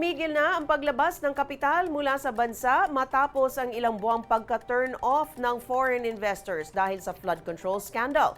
Tumigil na ang paglabas ng kapital mula sa bansa matapos ang ilang buwang pagka-turn off ng foreign investors dahil sa flood control scandal.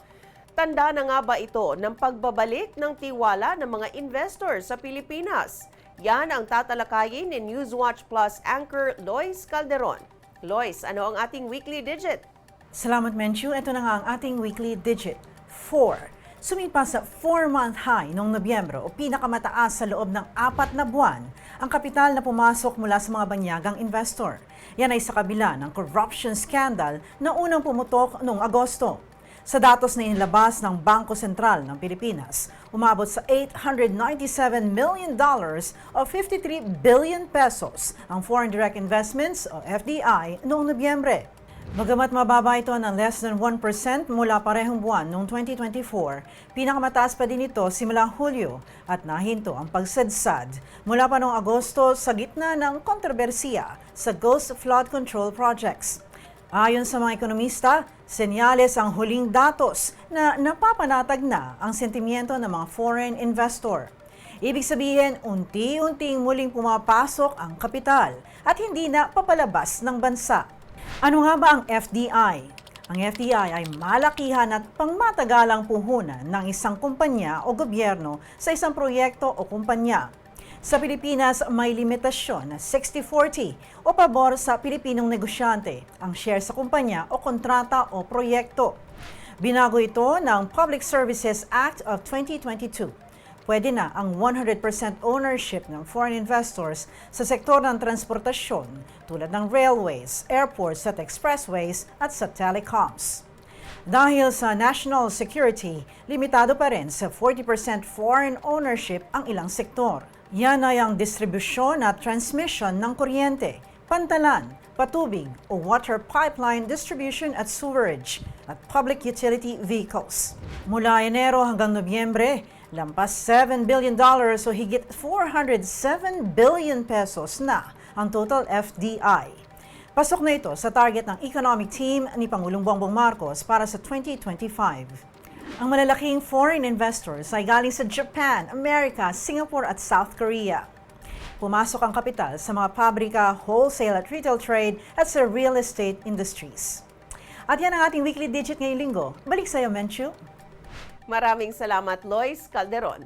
Tanda na nga ba ito ng pagbabalik ng tiwala ng mga investors sa Pilipinas? Yan ang tatalakayin ni Newswatch Plus anchor Lois Calderon. Lois, ano ang ating weekly digit? Salamat, Menchu. Ito na nga ang ating weekly digit, 4. Sumipa sa 4-month high noong Nobyembre o pinakamataas sa loob ng 4 na buwan ang kapital na pumasok mula sa mga banyagang investor. Yan ay sa kabila ng corruption scandal na unang pumutok noong Agosto. Sa datos na inilabas ng Bangko Sentral ng Pilipinas, umabot sa $897 million o 53 billion pesos ang foreign direct investments o FDI noong Nobyembre. Bagamat mababa ito ng less than 1% mula parehong buwan noong 2024, pinakamataas pa din ito simula Hulyo at nahinto ang pagsadsad mula pa noong Agosto sa gitna ng kontrobersiya sa Ghost Flood Control Projects. Ayon sa mga ekonomista, senyales ang huling datos na napapanatag na ang sentimiento ng mga foreign investor. Ibig sabihin, unti-unting muling pumapasok ang kapital at hindi na papalabas ng bansa. Ano nga ba ang FDI? Ang FDI ay malakihan at pangmatagalang puhunan ng isang kumpanya o gobyerno sa isang proyekto o kumpanya. Sa Pilipinas, may limitasyon na 60-40 o pabor sa Pilipinong negosyante ang share sa kumpanya o kontrata o proyekto. Binago ito ng Public Services Act of 2022. Pwede na ang 100% ownership ng foreign investors sa sektor ng transportasyon tulad ng railways, airports at expressways at sa telecoms. Dahil sa national security, limitado pa rin sa 40% foreign ownership ang ilang sektor. Yan ay ang distribusyon at transmission ng kuryente, pantalan, patubig o water pipeline distribution at sewerage at public utility vehicles. Mula Enero hanggang Nobyembre, lampas $7 billion o higit 407 billion pesos na ang total FDI. Pasok na ito sa target ng economic team ni Pangulong Bongbong Marcos para sa 2025. Ang malalaking foreign investors ay galing sa Japan, Amerika, Singapore at South Korea. Pumasok ang kapital sa mga pabrika, wholesale at retail trade at sa real estate industries. At yan ang ating weekly digit ngayong linggo. Balik sa iyo, Menchu. Maraming salamat, Lois Calderon.